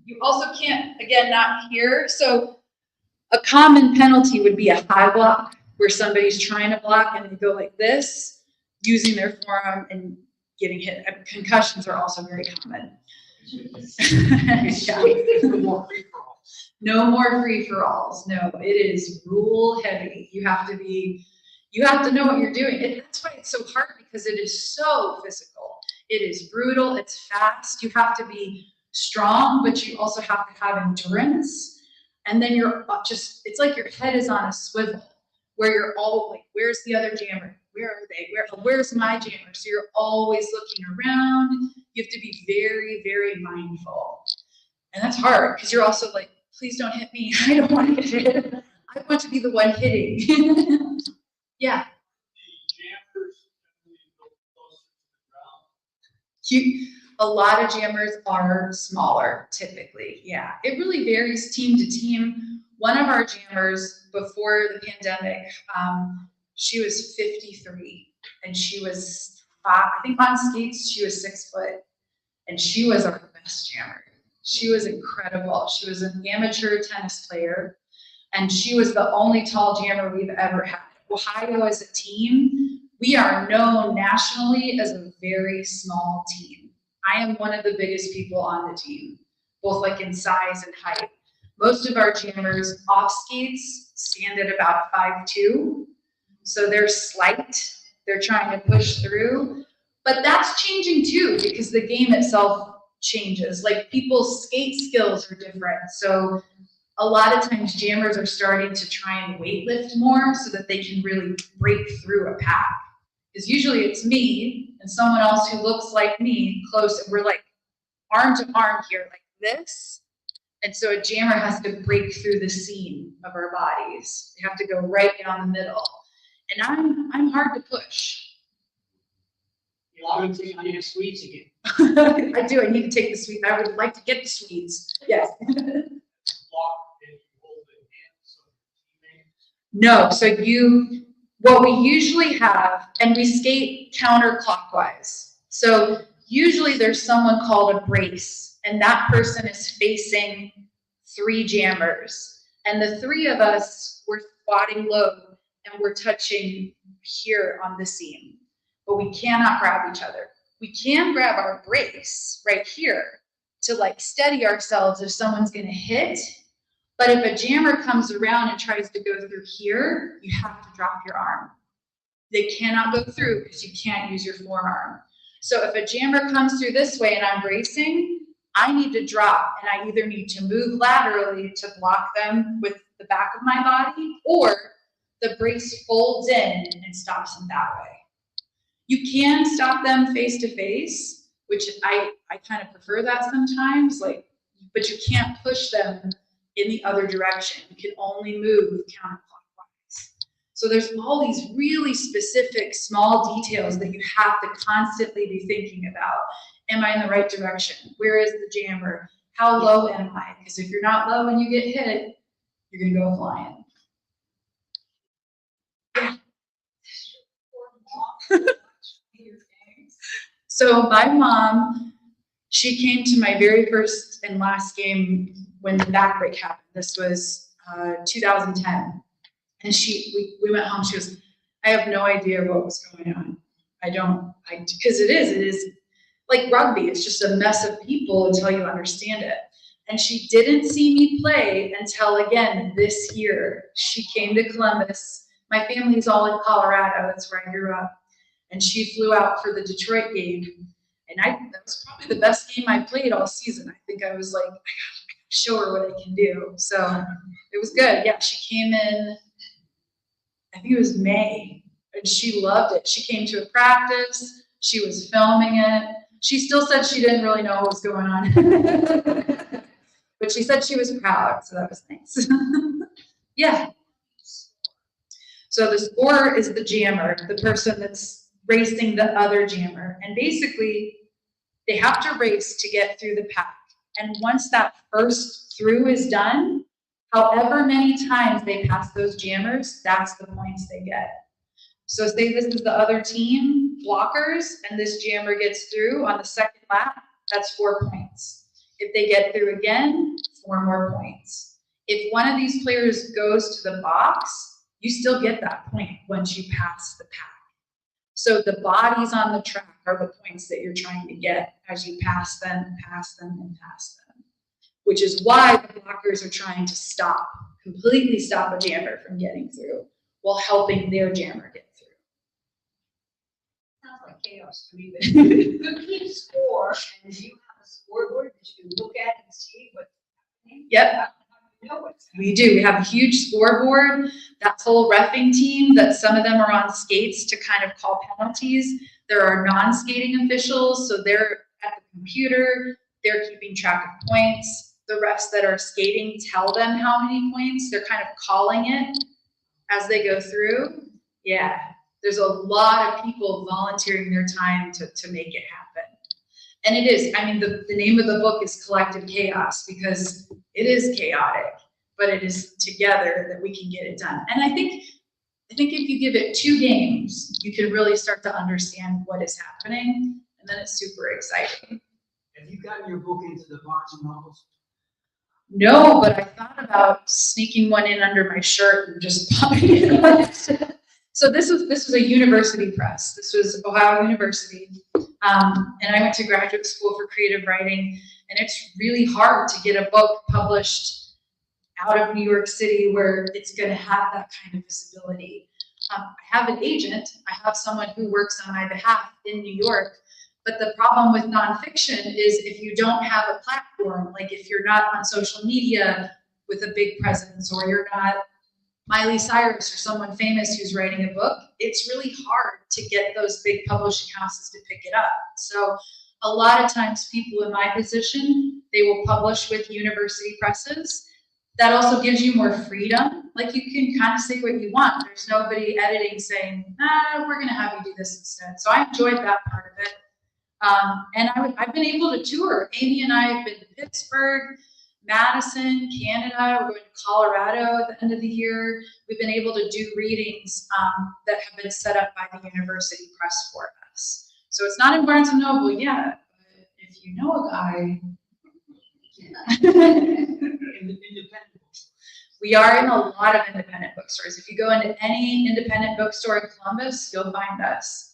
You also can't, again, not here. So a common penalty would be a high block, where somebody's trying to block and they go like this, using their forearm and getting hit. Concussions are also very common. Yeah. No more free-for-alls. No, it is rule heavy. You have to know what you're doing. That's why it's so hard, because it is so physical. It is brutal. It's fast. You have to be strong, but you also have to have endurance. And then it's like your head is on a swivel, where you're all like, where's the other jammer? Where are they? Where's my jammer? So you're always looking around. You have to be very, very mindful. And that's hard, because you're also like, please don't hit me. I don't want to get hit. I want to be the one hitting. Yeah. A lot of jammers are smaller, typically. Yeah, it really varies team to team. One of our jammers before the pandemic, she was 53 and she was I think on skates, she was 6 foot and she was our best jammer. She was incredible. She was an amateur tennis player and she was the only tall jammer we've ever had. Ohio as a team, we are known nationally as a very small team. I am one of the biggest people on the team, both like in size and height. Most of our jammers off skates stand at about 5'2", so they're slight. They're trying to push through, but that's changing too because the game itself changes. Like people's skate skills are different, so a lot of times jammers are starting to try and weight lift more so that they can really break through a pack. Because usually it's me and someone else who looks like me close, and we're like arm to arm here like this. And so a jammer has to break through the seam of our bodies. They have to go right down the middle. And I'm hard to push. I need Swedes again. I do, I need to take the Swedes. I would like to get the Swedes, yes. No, so what we usually have, and we skate counterclockwise. So usually there's someone called a brace, and that person is facing 3 jammers. And the 3 of us, we're squatting low and we're touching here on the seam, but we cannot grab each other. We can grab our brace right here to like steady ourselves if someone's gonna hit. But if a jammer comes around and tries to go through here, you have to drop your arm. They cannot go through because you can't use your forearm. So if a jammer comes through this way and I'm bracing, I need to drop, and I either need to move laterally to block them with the back of my body, or the brace folds in and stops them that way. You can stop them face to face, which I kind of prefer that sometimes, but you can't push them in the other direction. You can only move counterclockwise. So there's all these really specific small details that you have to constantly be thinking about. Am I in the right direction? Where is the jammer? How low am I? Because if you're not low and you get hit, you're gonna go flying. Yeah. So my mom, she came to my very first and last game when the back break happened. This was 2010. And we went home, she goes, I have no idea what was going on. Because it is like rugby, it's just a mess of people until you understand it. And she didn't see me play until, again, this year. She came to Columbus. My family's all in Colorado, that's where I grew up. And she flew out for the Detroit game. And that was probably the best game I played all season. I think I was like, I gotta show her what I can do. So it was good. Yeah, she came in, I think it was May, and she loved it. She came to a practice. She was filming it. She still said she didn't really know what was going on. But she said she was proud, so that was nice. Yeah. So the scorer is the jammer, the person that's racing the other jammer. And basically, they have to race to get through the pack. And once that first through is done, however many times they pass those jammers, that's the points they get. So say this is the other team, blockers, and this jammer gets through on the second lap, that's 4 points. If they get through again, 4 more points. If one of these players goes to the box, you still get that point once you pass the pack. So the bodies on the track are the points that you're trying to get as you pass them, and pass them. Which is why the blockers are trying to completely stop a jammer from getting through while helping their jammer get through. Sounds like chaos to me, but you keep score, and you have a scoreboard that you can look at and see what's happening. Yep. We do. We have a huge scoreboard. That whole reffing team, that some of them are on skates to kind of call penalties. There are non-skating officials, so they're at the computer. They're keeping track of points. The refs that are skating tell them how many points. They're kind of calling it as they go through. Yeah, there's a lot of people volunteering their time to make it happen. And it is, I mean, the name of the book is Collective Chaos because it is chaotic. but it is together that we can get it done. And I think if you give it 2 games, you can really start to understand what is happening, and then it's super exciting. Have you gotten your book into the Barnes and Nobles? No, but I thought about sneaking one in under my shirt and just popping it on. So this was a university press. This was Ohio University, and I went to graduate school for creative writing, and it's really hard to get a book published out of New York City where it's going to have that kind of visibility. I have an agent. I have someone who works on my behalf in New York. But the problem with nonfiction is if you don't have a platform, like if you're not on social media with a big presence, or you're not Miley Cyrus or someone famous who's writing a book, it's really hard to get those big publishing houses to pick it up. So a lot of times people in my position, they will publish with university presses. That also gives you more freedom. Like, you can kind of say what you want. There's nobody editing saying, nah, we're gonna have you do this instead. So I enjoyed that part of it. And I've been able to tour. Amy and I have been to Pittsburgh, Madison, Canada. We're going to Colorado at the end of the year. We've been able to do readings that have been set up by the university press for us. So it's not in Barnes & Noble yet, but if you know a guy. Independent books. We are in a lot of independent bookstores. If you go into any independent bookstore in Columbus, you'll find us.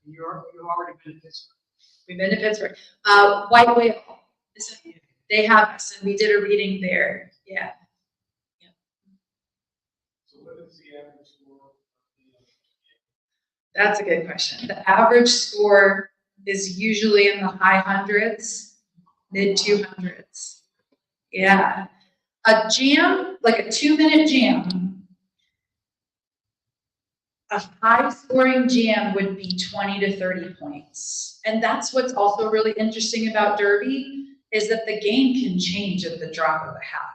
You've already been to Pittsburgh. We've been to Pittsburgh. White Whale, they have us, and we did a reading there. Yeah. So what is the average score? That's a good question. The average score is usually in the high hundreds, mid 200s. Yeah. A jam, like a 2-minute jam, a high-scoring jam would be 20 to 30 points. And that's what's also really interesting about Derby, is that the game can change at the drop of a hat.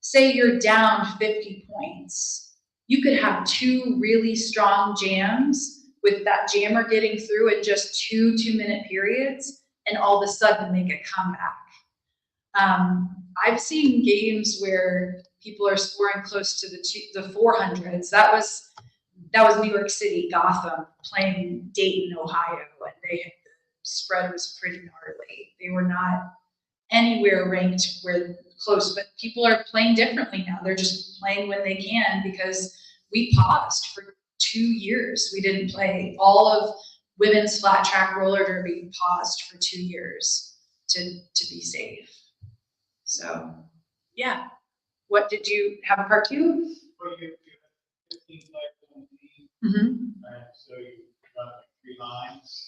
Say you're down 50 points. You could have 2 really strong jams with that jammer getting through in just 2 2-minute periods, and all of a sudden make a comeback. I've seen games where people are scoring close to the 400s. That was New York City, Gotham, playing Dayton, Ohio, and the spread was pretty gnarly. They were not anywhere ranked where close, but people are playing differently now. They're just playing when they can, because we paused for 2 years. We didn't play. All of women's flat track roller derby paused for 2 years to be safe. So, yeah. What did you have a part 2? Well, you have 15 flags on the team. Mm-hmm. So you run like 3 lines.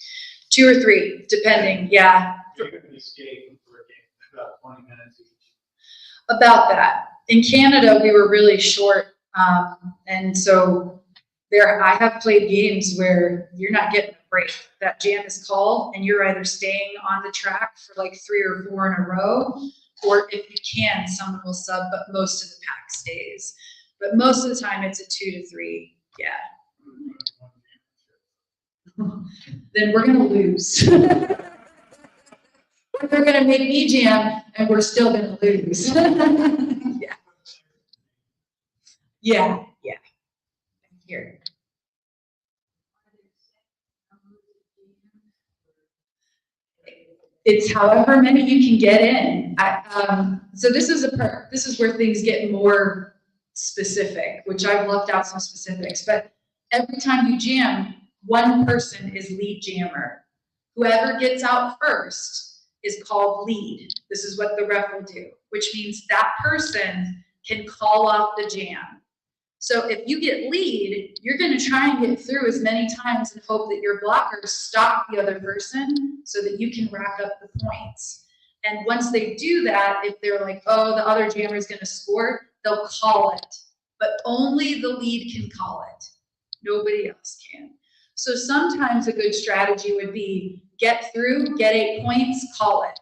2 or 3, depending. Yeah. You're going to escape for a game, about 20 minutes each. About that. In Canada, we were really short, and so I have played games where you're not getting a break. That jam is called, and you're either staying on the track for like 3 or 4 in a row, or if you can, someone will sub, but most of the pack stays. But most of the time, it's a 2 to 3. Yeah. Then we're gonna lose. They're gonna make me jam, and we're still gonna lose. Yeah. Here. It's however many you can get in. So this is where things get more specific, which I've left out some specifics. But every time you jam, one person is lead jammer. Whoever gets out first is called lead. This is what the ref will do, which means that person can call off the jam. So if you get lead, you're going to try and get through as many times and hope that your blockers stop the other person so that you can rack up the points. And once they do that, if they're like, oh, the other jammer is going to score, they'll call it. But only the lead can call it. Nobody else can. So sometimes a good strategy would be get through, get 8 points, call it.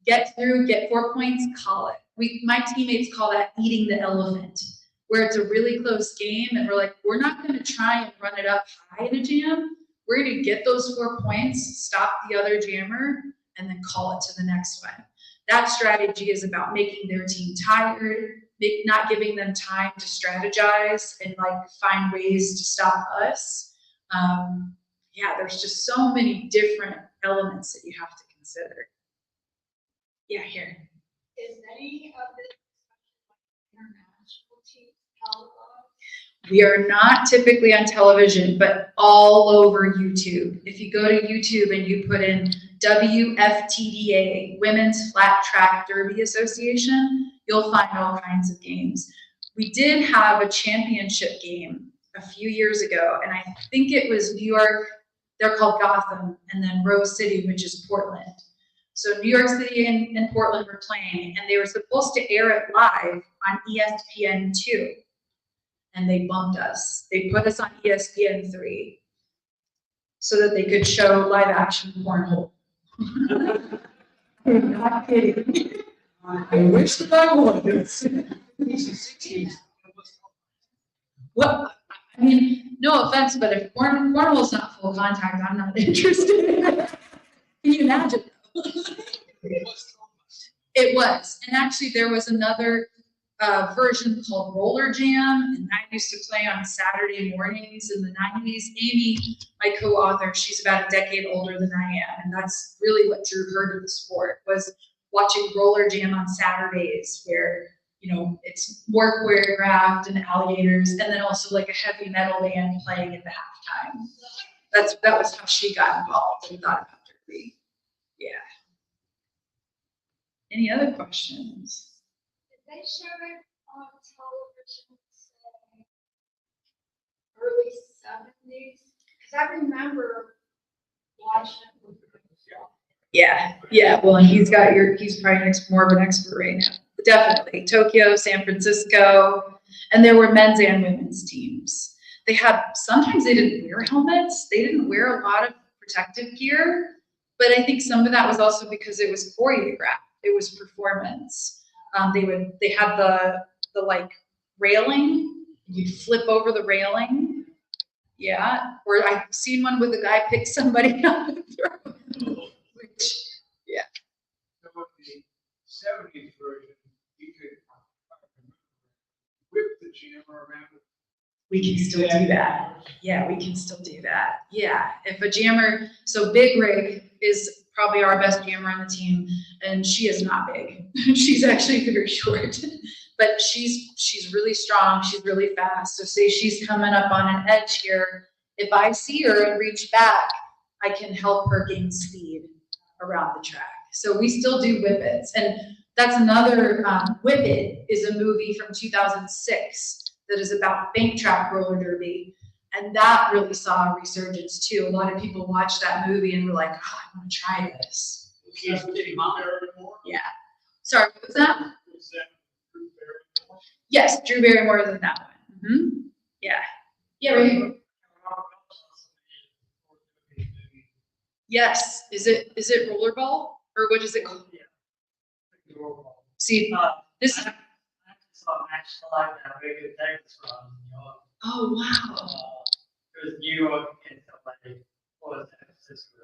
Get through, get 4 points, call it. My teammates call that eating the elephant, where it's a really close game and we're like, we're not going to try and run it up high in a jam. We're going to get those 4 points, stop the other jammer, and then call it to the next one. That strategy is about making their team tired, not giving them time to strategize and like find ways to stop us. Yeah, there's just so many different elements that you have to consider. Yeah, here. Is any of this international teams televised? We are not typically on television, but all over YouTube. If you go to YouTube and you put in WFTDA, Women's Flat Track Derby Association, you'll find all kinds of games. We did have a championship game a few years ago, and I think it was New York. They're called Gotham, and then Rose City, which is Portland. So New York City and Portland were playing, and they were supposed to air it live on ESPN2. And they bumped us. They put us on ESPN3 so that they could show live action cornhole. I'm not kidding. I wish that I was. Well, I mean, no offense, but if cornhole's not full contact, I'm not interested. Can you imagine? It was. And actually, there was another version called Roller Jam, and I used to play on Saturday mornings in the 90s. Amy, my co-author, she's about a decade older than I am, and that's really what drew her to the sport, was watching Roller Jam on Saturdays, where, you know, it's more choreographed and alligators, and then also like a heavy metal band playing at the halftime. That was how she got involved and thought about derby. Yeah. Any other questions? Did they show it on television, say, early 70s? Because I remember watching it with Yeah. Well, and he's probably more of an expert right now. But definitely Tokyo, San Francisco, and there were men's and women's teams. Sometimes they didn't wear helmets. They didn't wear a lot of protective gear, but I think some of that was also because it was choreographed. It was performance. They had the like railing. You'd flip over the railing. Yeah. Or I've seen one with a guy pick somebody up and throw. Which, yeah. So in the 70s version, you could whip the jammer around. We can still do that. Yeah, we can still do that. Yeah. If a jammer, so Big Rig is probably our best jammer on the team, and she is not big. She's actually very short, but she's really strong. She's really fast. So say she's coming up on an edge here. If I see her and reach back, I can help her gain speed around the track. So we still do whippets. And that's another, Whippet is a movie from 2006 that is about bank track roller derby. And that really saw a resurgence too. A lot of people watched that movie and were like, oh, I want to try this. Yeah. Yeah. Sorry, what was that? Yes, Drew Barrymore is in that one. Mm-hmm. Yeah. Yeah, right here. Yes. Is it rollerball? Or what is it called? See, this is. Saw Match Live now, very good Texas from New York. Oh, wow. It was New York and somebody, what was San Francisco?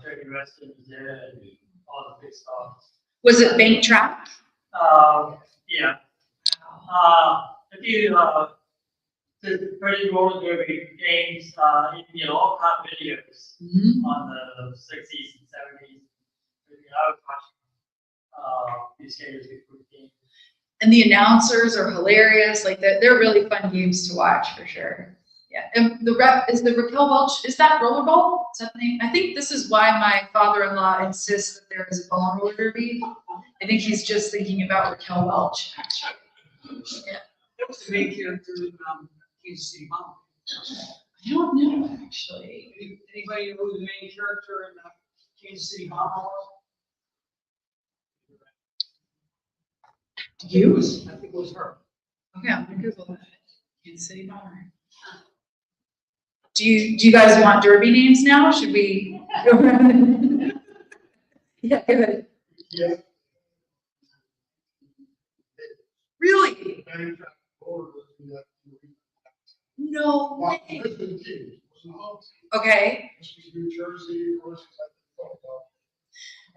Turkey Western was there and all the big stars. Was it bank track? Yeah. If you, the pretty roller derby games, all kind of videos on the 60s and 70s. I was watching these games before the game. And the announcers are hilarious. Like they're really fun games to watch for sure. Yeah. And the Raquel Welch, is that rollerball? Is that the name? I think this is why my father-in-law insists that there is a ball roller derby. I think he's just thinking about Raquel Welch, actually. Yeah. That was the main character in Kansas City Mom. I don't know, actually. Anybody know who the main character in Kansas City Mom was? You? I think it was her. Okay, I'm gonna Google that. Kansas City Bomber. Do you guys want derby names now? Should we go around? Yeah, go ahead. Yeah. Really? No Wow, way. this is the team. Okay. This was New Jersey versus,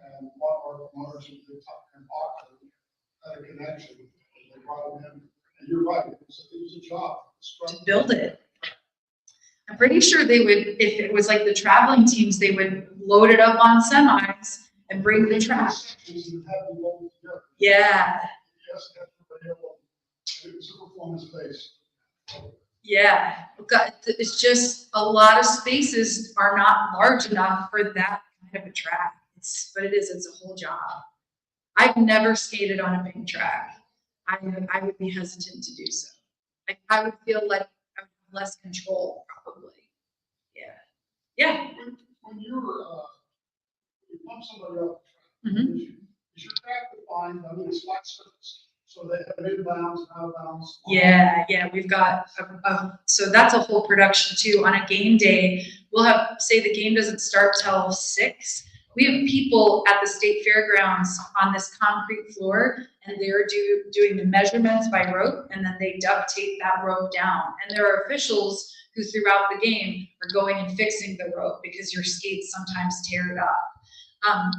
and one of our promoters who's the top 10 boxer had a connection. They brought him in, and you're right, it was a job. To build it. I'm pretty sure they would, if it was like the traveling teams, they would load it up on semis and bring the track. Yeah. Yes, it was a performance base. Yeah, it's just a lot of spaces are not large enough for that kind of a track. But it's a whole job. I've never skated on a big track. I would be hesitant to do so. I would feel like I would have less control, probably. Yeah. Yeah. When you pump somebody up, Mm-hmm. is your track defined? I mean, it's flat surface. So they have inbounds, outbounds. Yeah, we've got, so that's a whole production too. On a game day, we'll have, say the game doesn't start till 6. We have people at the state fairgrounds on this concrete floor, and they're doing the measurements by rope, and then they duct tape that rope down. And there are officials who throughout the game are going and fixing the rope because your skates sometimes tear it up.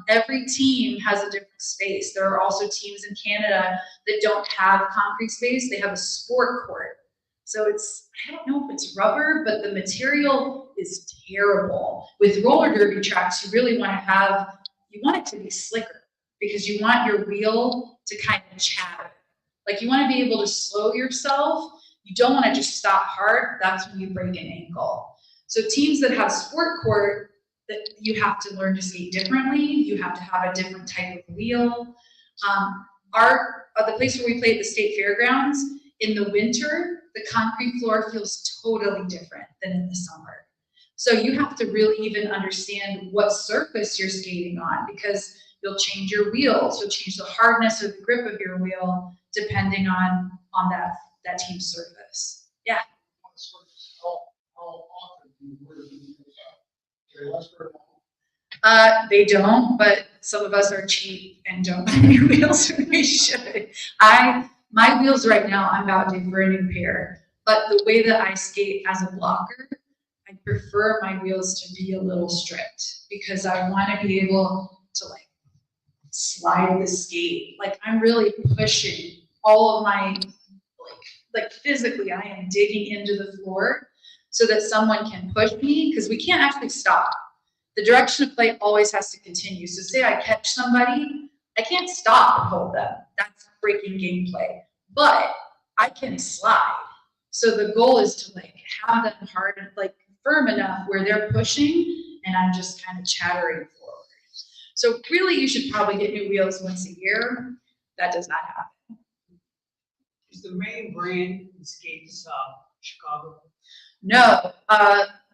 Every team has a different space. There are also teams in Canada that don't have concrete space. They have a sport court. So it's, I don't know if it's rubber, but the material is terrible. With roller derby tracks, you really want to have, you want it to be slicker because you want your wheel to kind of chatter. Like you want to be able to slow yourself. You don't want to just stop hard. That's when you break an ankle. So teams that have sport court, that you have to learn to skate differently. You have to have a different type of wheel. The place where we play at the state fairgrounds, in the winter, the concrete floor feels totally different than in the summer. So you have to really even understand what surface you're skating on because you'll change your wheels. You'll change the hardness or the grip of your wheel depending on that team's surface. Yeah. How often do you wear these They don't, but some of us are cheap and don't buy new wheels when we should. My wheels right now, I'm about due for a new pair, but the way that I skate as a blocker, I prefer my wheels to be a little stripped because I want to be able to like slide the skate. Like I'm really pushing all of my, like physically, I am digging into the floor so that someone can push me because we can't actually stop. The direction of play always has to continue. So say I catch somebody, I can't stop and hold them. That's breaking gameplay. But I can slide. So the goal is to like have them hard and like firm enough where they're pushing and I'm just kind of chattering forward. So really you should probably get new wheels once a year. That does not happen. Is the main brand in skates Chicago? No.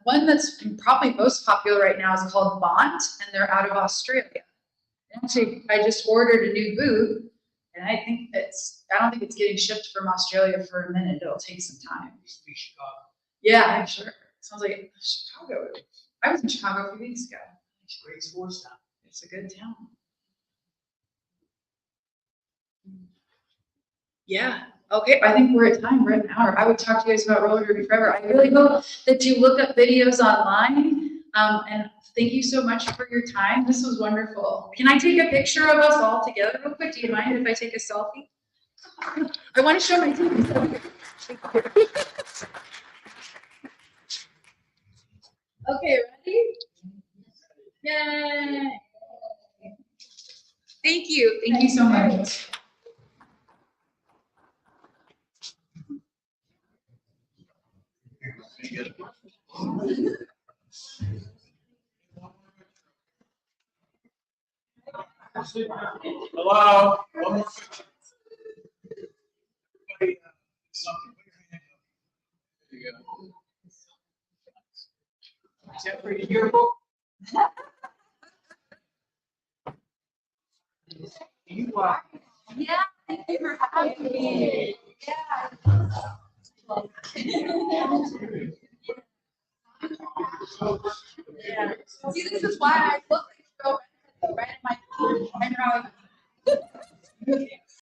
One that's probably most popular right now is called Bont, and they're out of Australia. Actually, I just ordered a new boot, and I don't think it's getting shipped from Australia for a minute. It'll take some time. Used to be Chicago. Yeah, I'm sure. Sounds like Chicago. I was in Chicago a few weeks ago. It's a great sports town. It's a good town. Yeah. Okay, I think we're at time. We're at an hour. I would talk to you guys about roller derby forever. I really hope that you look up videos online. And thank you so much for your time. This was wonderful. Can I take a picture of us all together real quick? Do you mind if I take a selfie? I want to show my team. Okay, ready? Yay! Thank you. Thank you so much. Hello, one more question. Everybody, something, put your hand up. There you go. Is that for your yearbook? You Yeah, thank you for having me. Yeah. Yeah. See, this is why I look like so red in my